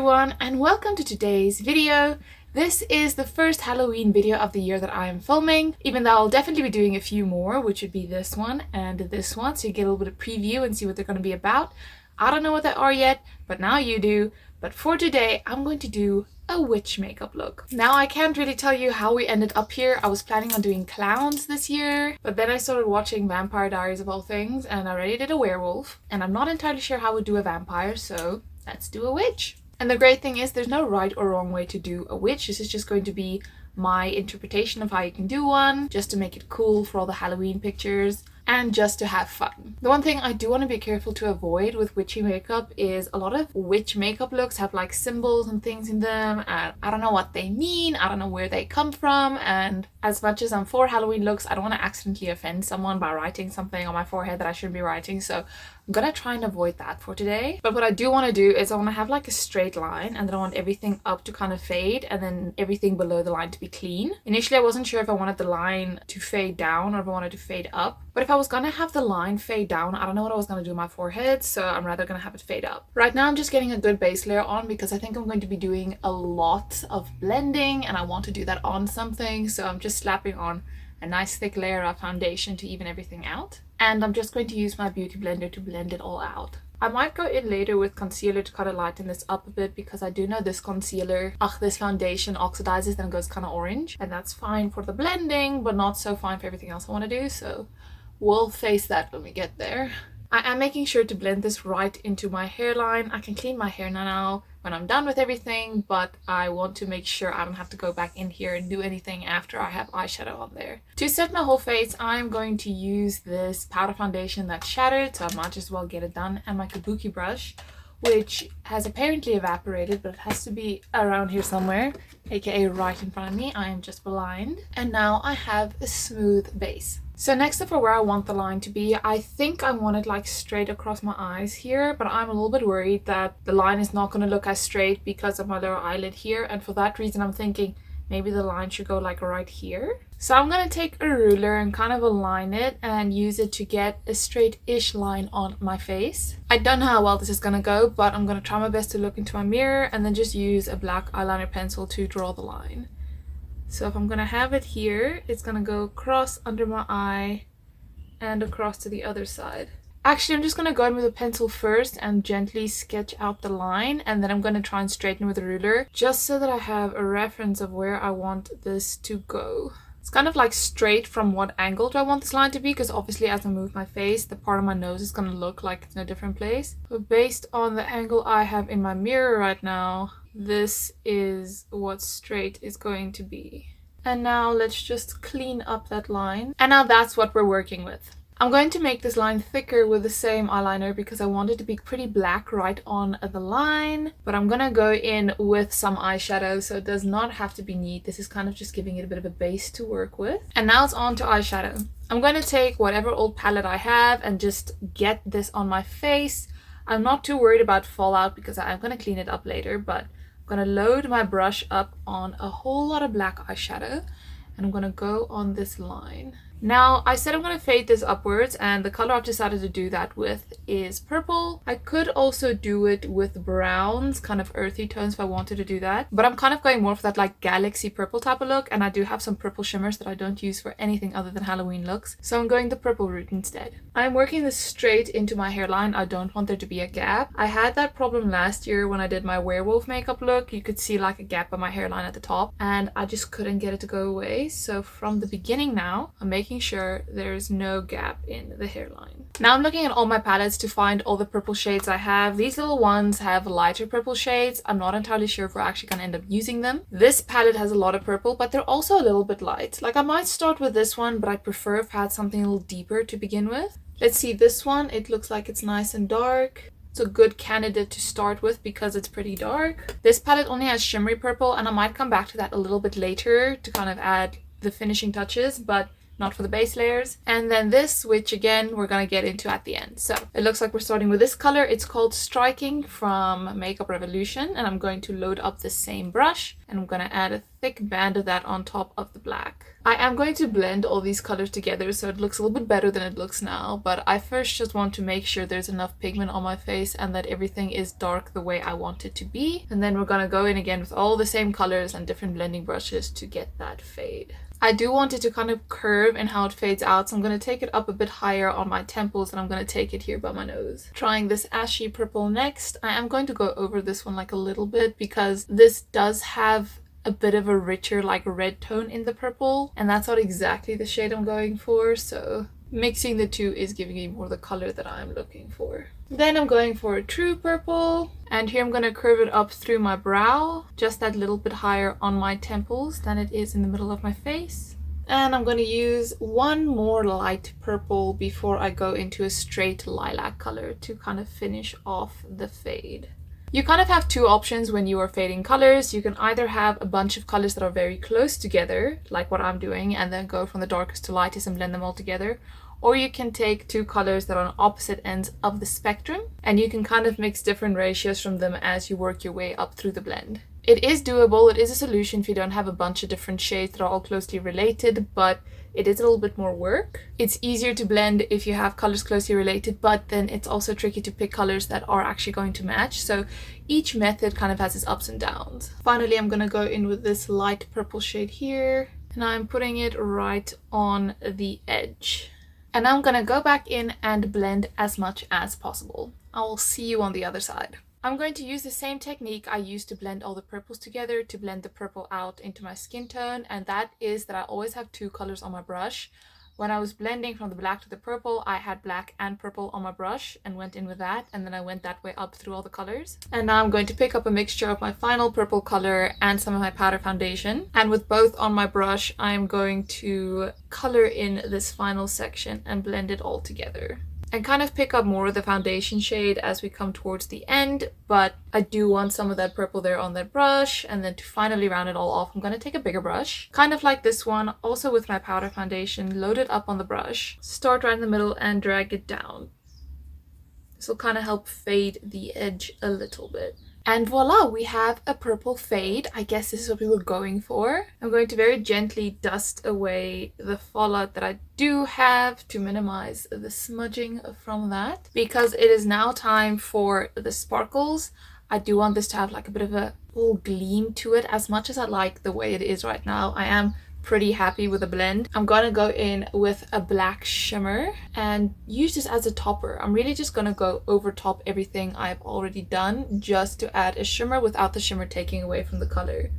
everyone, and welcome to today's video. This is the first Halloween video of the year that I am filming, even though I'll definitely be doing a few more, which would be this one and this one, so you get a little bit of preview and see what they're going to be about. I don't know what they are yet, but now you do. But for today, I'm going to do a witch makeup look. Now, I can't really tell you how we ended up here. I was planning on doing clowns this year, but then I started watching Vampire Diaries of all things, and I already did a werewolf, and I'm not entirely sure how I would do a vampire, so let's do a witch. And the great thing is there's no right or wrong way to do a witch. This is just going to be my interpretation of how you can do one, just to make it cool for all the Halloween pictures and just to have fun. The one thing I do want to be careful to avoid with witchy makeup is a lot of witch makeup looks have like symbols and things in them, and I don't know what they mean, I don't know where they come from, and as much as I'm for Halloween looks, I don't want to accidentally offend someone by writing something on my forehead that I shouldn't be writing, so I'm gonna try and avoid that for today. But what I do want to do is I want to have like a straight line, and then I want everything up to kind of fade and then everything below the line to be clean. Initially I wasn't sure if I wanted the line to fade down or if I wanted to fade up, but if I was gonna have the line fade down, I don't know what I was gonna do on my forehead, so I'm rather gonna have it fade up. Right now I'm just getting a good base layer on because I think I'm going to be doing a lot of blending and I want to do that on something, so I'm just slapping on a nice thick layer of foundation to even everything out. And I'm just going to use my beauty blender to blend it all out. I might go in later with concealer to kind of lighten this up a bit because I do know this this foundation oxidizes and goes kind of orange. And that's fine for the blending, but not so fine for everything else I want to do. So we'll face that when we get there. I am making sure to blend this right into my hairline. I can clean my hair now when I'm done with everything, but I want to make sure I don't have to go back in here and do anything after I have eyeshadow on there. To set my whole face, I'm going to use this powder foundation that's shattered, so I might as well get it done, and my kabuki brush, which has apparently evaporated, but it has to be around here somewhere, aka right in front of me. I am just blind. And now I have a smooth base. So next up for where I want the line to be, I think I want it like straight across my eyes here, but I'm a little bit worried that the line is not going to look as straight because of my lower eyelid here, and for that reason I'm thinking maybe the line should go like right here. So I'm going to take a ruler and kind of align it and use it to get a straight-ish line on my face. I don't know how well this is going to go, but I'm going to try my best to look into my mirror and then just use a black eyeliner pencil to draw the line. So if I'm going to have it here, it's going to go across under my eye and across to the other side. Actually, I'm just going to go in with a pencil first and gently sketch out the line, and then I'm going to try and straighten with a ruler just so that I have a reference of where I want this to go. It's kind of like straight from what angle do I want this line to be, because obviously as I move my face, the part of my nose is going to look like it's in a different place. But based on the angle I have in my mirror right now, this is what straight is going to be. And now let's just clean up that line. And now that's what we're working with. I'm going to make this line thicker with the same eyeliner because I want it to be pretty black right on the line. But I'm gonna go in with some eyeshadow, so it does not have to be neat. This is kind of just giving it a bit of a base to work with. And now it's on to eyeshadow. I'm going to take whatever old palette I have and just get this on my face. I'm not too worried about fallout because I'm gonna clean it up later, but I'm gonna load my brush up on a whole lot of black eyeshadow and I'm gonna go on this line. Now, I said I'm going to fade this upwards, and the color I've decided to do that with is purple. I could also do it with browns, kind of earthy tones if I wanted to do that. But I'm kind of going more for that like galaxy purple type of look, and I do have some purple shimmers that I don't use for anything other than Halloween looks. So I'm going the purple route instead. I'm working this straight into my hairline. I don't want there to be a gap. I had that problem last year when I did my werewolf makeup look. You could see like a gap on my hairline at the top, and I just couldn't get it to go away. So from the beginning now, I'm making sure there's no gap in the hairline. Now I'm looking at all my palettes to find all the purple shades I have. These little ones have lighter purple shades. I'm not entirely sure if we're actually going to end up using them. This palette has a lot of purple, but they're also a little bit light. Like I might start with this one, but I prefer if I had something a little deeper to begin with. Let's see this one. It looks like it's nice and dark. It's a good candidate to start with because it's pretty dark. This palette only has shimmery purple, and I might come back to that a little bit later to kind of add the finishing touches, but not for the base layers. And then this, which again we're gonna get into at the end. So it looks like we're starting with this color. It's called Striking from Makeup Revolution, and I'm going to load up the same brush and I'm gonna add a thick band of that on top of the black. I am going to blend all these colors together so it looks a little bit better than it looks now, but I first just want to make sure there's enough pigment on my face and that everything is dark the way I want it to be. And then we're gonna go in again with all the same colors and different blending brushes to get that fade. I do want it to kind of curve in how it fades out, so I'm going to take it up a bit higher on my temples and I'm going to take it here by my nose. Trying this ashy purple next. I am going to go over this one like a little bit because this does have a bit of a richer like red tone in the purple, and that's not exactly the shade I'm going for, so mixing the two is giving me more the color that I'm looking for. Then I'm going for a true purple, and here I'm going to curve it up through my brow, just that little bit higher on my temples than it is in the middle of my face. And I'm going to use one more light purple before I go into a straight lilac color to kind of finish off the fade. You kind of have two options when you are fading colors. You can either have a bunch of colors that are very close together, like what I'm doing, and then go from the darkest to lightest and blend them all together. Or you can take two colors that are on opposite ends of the spectrum, and you can kind of mix different ratios from them as you work your way up through the blend. It is doable, it is a solution if you don't have a bunch of different shades that are all closely related, but it is a little bit more work. It's easier to blend if you have colors closely related, but then it's also tricky to pick colors that are actually going to match. So each method kind of has its ups and downs. Finally, I'm gonna go in with this light purple shade here, and I'm putting it right on the edge. And now I'm gonna go back in and blend as much as possible. I will see you on the other side. I'm going to use the same technique I used to blend all the purples together to blend the purple out into my skin tone, and that is that I always have two colors on my brush. When I was blending from the black to the purple, I had black and purple on my brush and went in with that, and then I went that way up through all the colors. And now I'm going to pick up a mixture of my final purple color and some of my powder foundation, and with both on my brush I'm going to color in this final section and blend it all together. And kind of pick up more of the foundation shade as we come towards the end, but I do want some of that purple there on that brush. And then to finally round it all off, I'm going to take a bigger brush, kind of like this one, also with my powder foundation, load it up on the brush, start right in the middle and drag it down. This will kind of help fade the edge a little bit. And voila, we have a purple fade. I guess this is what we were going for. I'm going to very gently dust away the fallout that I do have to minimize the smudging from that, because it is now time for the sparkles. I do want this to have like a bit of a little gleam to it. As much as I like the way it is right now, I am pretty happy with the blend. I'm gonna go in with a black shimmer and use this as a topper. I'm really just gonna go over top everything I've already done just to add a shimmer without the shimmer taking away from the color.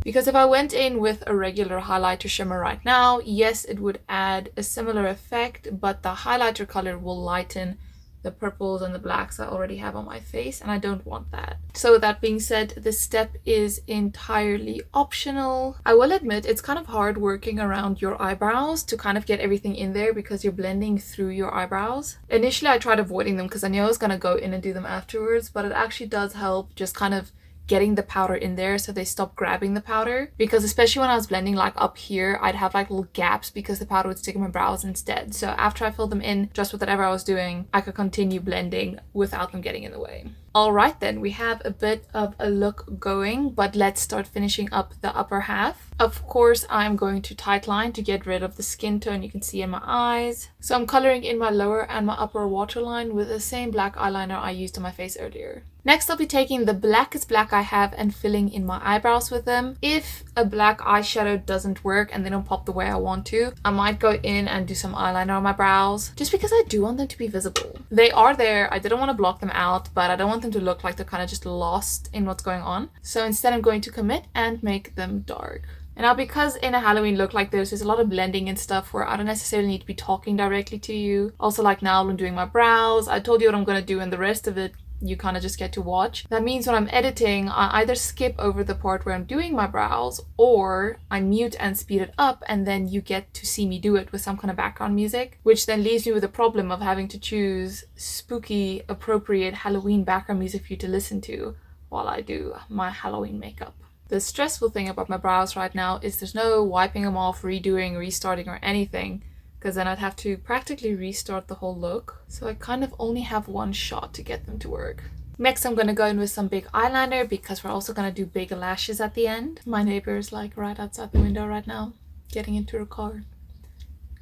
Because if I went in with a regular highlighter shimmer right now, yes, it would add a similar effect, but the highlighter color will lighten the purples and the blacks I already have on my face, and I don't want that. So with that being said, this step is entirely optional. I will admit it's kind of hard working around your eyebrows to kind of get everything in there because you're blending through your eyebrows. Initially I tried avoiding them because I knew I was going to go in and do them afterwards, but it actually does help just kind of getting the powder in there so they stop grabbing the powder, because especially when I was blending like up here, I'd have like little gaps because the powder would stick in my brows instead. So after I filled them in just with whatever I was doing, I could continue blending without them getting in the way. Alright then, we have a bit of a look going, but let's start finishing up the upper half. Of course, I'm going to tightline to get rid of the skin tone you can see in my eyes. So I'm coloring in my lower and my upper waterline with the same black eyeliner I used on my face earlier. Next, I'll be taking the blackest black I have and filling in my eyebrows with them. If a black eyeshadow doesn't work and they don't pop the way I want to, I might go in and do some eyeliner on my brows, just because I do want them to be visible. They are there, I didn't want to block them out, but I don't want them to look like they're kind of just lost in what's going on. So instead I'm going to commit and make them dark. And now, because in a Halloween look like this, there's a lot of blending and stuff where I don't necessarily need to be talking directly to you. Also, like now when I'm doing my brows, I told you what I'm going to do, and the rest of it you kind of just get to watch. That means when I'm editing, I either skip over the part where I'm doing my brows, or I mute and speed it up, and then you get to see me do it with some kind of background music, which then leaves me with the problem of having to choose spooky, appropriate Halloween background music for you to listen to while I do my Halloween makeup. The stressful thing about my brows right now is there's no wiping them off, redoing, restarting, or anything, because then I'd have to practically restart the whole look. So I kind of only have one shot to get them to work. Next, I'm going to go in with some big eyeliner because we're also going to do big lashes at the end. My neighbor is like right outside the window right now. getting into her car.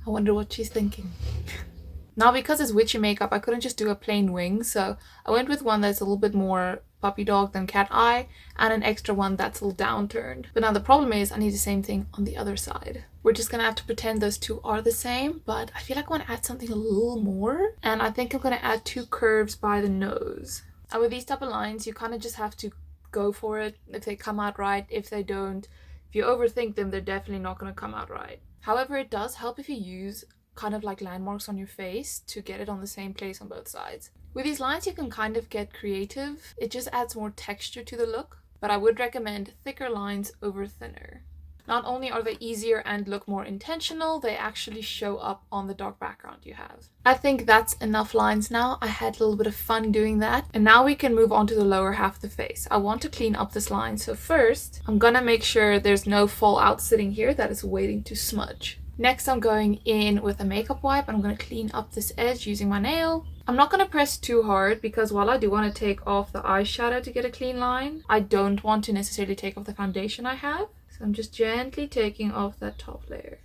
I wonder what she's thinking. Now, because it's witchy makeup, I couldn't just do a plain wing, so I went with one that's a little bit more puppy dog than cat eye, and an extra one that's a little downturned. But now the problem is I need the same thing on the other side. We're just gonna have to pretend those two are the same, but I feel like I want to add something a little more, and I think I'm gonna add 2 curves by the nose. And with these type of lines, you kind of just have to go for it. If they come out right, if they don't, if you overthink them, they're definitely not gonna come out right. However, it does help if you use kind of like landmarks on your face to get it on the same place on both sides. With these lines, you can kind of get creative. It just adds more texture to the look, but I would recommend thicker lines over thinner. Not only are they easier and look more intentional, they actually show up on the dark background you have. I think that's enough lines now. I had a little bit of fun doing that. And now we can move on to the lower half of the face. I want to clean up this line. So first, I'm gonna make sure there's no fallout sitting here that is waiting to smudge. Next, I'm going in with a makeup wipe and I'm going to clean up this edge using my nail. I'm not going to press too hard because while I do want to take off the eyeshadow to get a clean line, I don't want to necessarily take off the foundation I have. So I'm just gently taking off that top layer.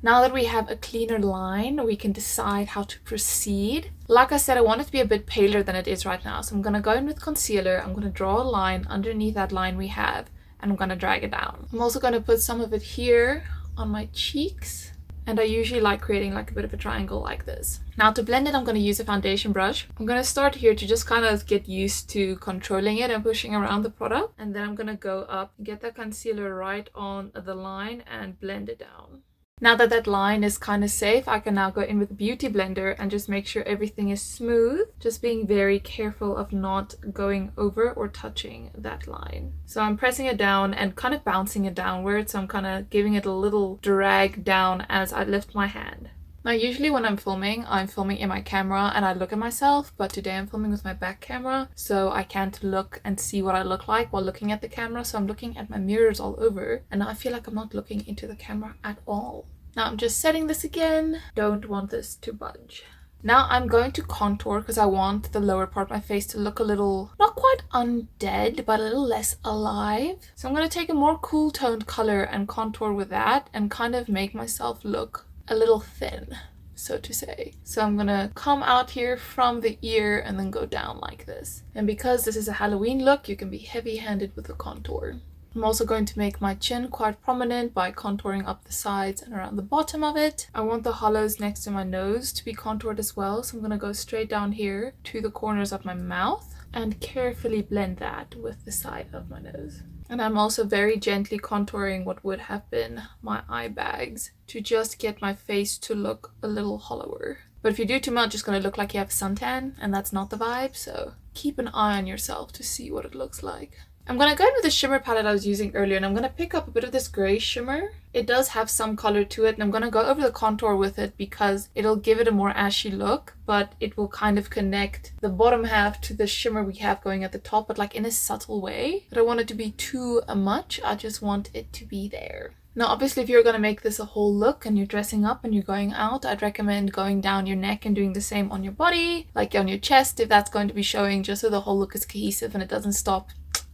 Now that we have a cleaner line, we can decide how to proceed. Like I said, I want it to be a bit paler than it is right now. So I'm going to go in with concealer. I'm going to draw a line underneath that line we have and I'm going to drag it down. I'm also going to put some of it here on my cheeks, and I usually like creating like a bit of a triangle like this. Now to blend it, I'm going to use a foundation brush. I'm going to start here to just kind of get used to controlling it and pushing around the product, and then I'm going to go up, get that concealer right on the line and blend it down. Now that that line is kind of safe, I can now go in with a beauty blender and just make sure everything is smooth. Just being very careful of not going over or touching that line. So I'm pressing it down and kind of bouncing it downward. So I'm kind of giving it a little drag down as I lift my hand. Now usually when I'm filming in my camera and I look at myself, but today I'm filming with my back camera, so I can't look and see what I look like while looking at the camera. So I'm looking at my mirrors all over and now I feel like I'm not looking into the camera at all. Now I'm just setting this again. Don't want this to budge. Now I'm going to contour because I want the lower part of my face to look a little, not quite undead, but a little less alive. So I'm going to take a more cool toned color and contour with that and kind of make myself look a little thin, so to say. So I'm gonna come out here from the ear and then go down like this. And because this is a Halloween look, you can be heavy-handed with the contour. I'm also going to make my chin quite prominent by contouring up the sides and around the bottom of it. I want the hollows next to my nose to be contoured as well, so I'm gonna go straight down here to the corners of my mouth and carefully blend that with the side of my nose. And I'm also very gently contouring what would have been my eye bags to just get my face to look a little hollower. But if you do too much, it's going to look like you have suntan, and that's not the vibe, so keep an eye on yourself to see what it looks like. I'm going to go in with the shimmer palette I was using earlier, and I'm going to pick up a bit of this grey shimmer. It does have some color to it, and I'm going to go over the contour with it because it'll give it a more ashy look, but it will kind of connect the bottom half to the shimmer we have going at the top, but like in a subtle way. I don't want it to be too much, I just want it to be there. Now obviously if you're going to make this a whole look and you're dressing up and you're going out, I'd recommend going down your neck and doing the same on your body, like on your chest if that's going to be showing, just so the whole look is cohesive and it doesn't stop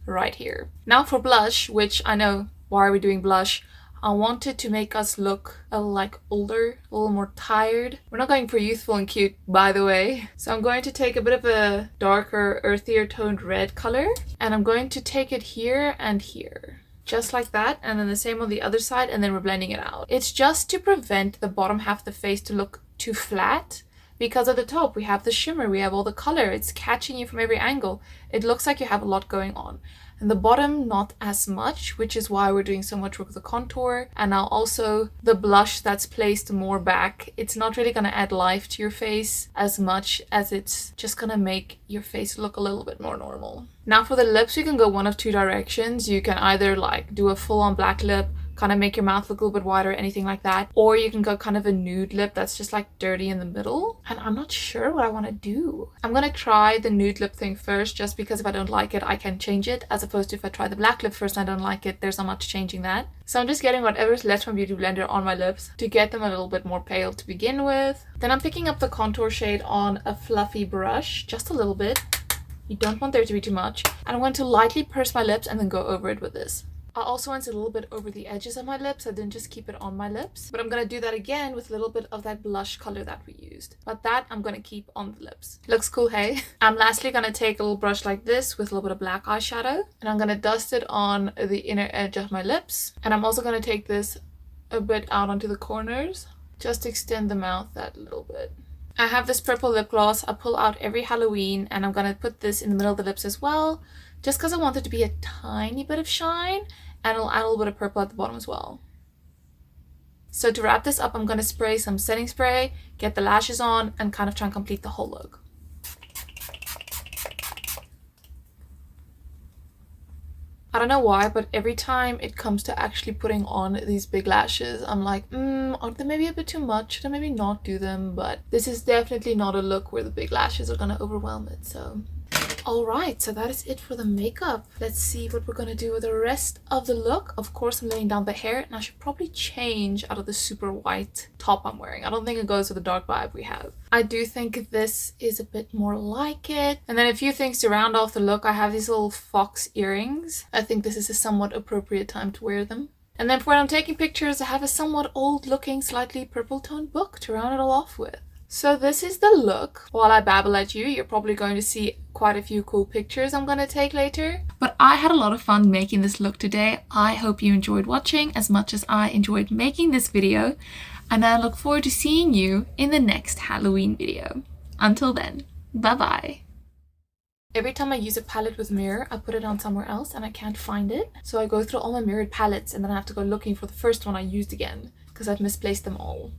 right here. Now for blush, which I know, why are we doing blush? I wanted to make us look a little like older, a little more tired. We're not going for youthful and cute, by the way. So I'm going to take a bit of a darker, earthier toned red color, and I'm going to take it here and here. Just like that, and then the same on the other side, and then we're blending it out. It's just to prevent the bottom half of the face to look too flat, because at the top we have the shimmer, we have all the color, it's catching you from every angle. It looks like you have a lot going on. And the bottom, not as much, which is why we're doing so much work with the contour. And now also the blush that's placed more back. It's not really going to add life to your face as much as it's just going to make your face look a little bit more normal. Now for the lips, you can go one of two directions. You can either like do a full-on black lip, kind of make your mouth look a little bit wider, anything like that. Or you can go kind of a nude lip that's just like dirty in the middle. And I'm not sure what I want to do. I'm going to try the nude lip thing first, just because if I don't like it, I can change it. As opposed to if I try the black lip first and I don't like it, there's not much changing that. So I'm just getting whatever's left from Beauty Blender on my lips to get them a little bit more pale to begin with. Then I'm picking up the contour shade on a fluffy brush, just a little bit. You don't want there to be too much. And I'm going to lightly purse my lips and then go over it with this. I also went a little bit over the edges of my lips. I didn't just keep it on my lips. But I'm going to do that again with a little bit of that blush color that we used. But that I'm going to keep on the lips. Looks cool, hey? I'm lastly going to take a little brush like this with a little bit of black eyeshadow. And I'm going to dust it on the inner edge of my lips. And I'm also going to take this a bit out onto the corners. Just extend the mouth that little bit. I have this purple lip gloss. I pull out every Halloween and I'm going to put this in the middle of the lips as well. Just because I want it to be a tiny bit of shine. And I'll add a little bit of purple at the bottom as well. So to wrap this up, I'm going to spray some setting spray, get the lashes on, and kind of try and complete the whole look. I don't know why, but every time it comes to actually putting on these big lashes, I'm like, aren't they maybe a bit too much? Should I maybe not do them? But this is definitely not a look where the big lashes are going to overwhelm it, so... Alright, so that is it for the makeup. Let's see what we're going to do with the rest of the look. Of course, I'm laying down the hair, and I should probably change out of the super white top I'm wearing. I don't think it goes with the dark vibe we have. I do think this is a bit more like it. And then a few things to round off the look. I have these little fox earrings. I think this is a somewhat appropriate time to wear them. And then for when I'm taking pictures, I have a somewhat old-looking, slightly purple-toned book to round it all off with. So this is the look. While I babble at you, you're probably going to see quite a few cool pictures I'm going to take later. But I had a lot of fun making this look today. I hope you enjoyed watching as much as I enjoyed making this video. And I look forward to seeing you in the next Halloween video. Until then, bye bye. Every time I use a palette with mirror, I put it on somewhere else and I can't find it. So I go through all my mirrored palettes and then I have to go looking for the first one I used again because I've misplaced them all.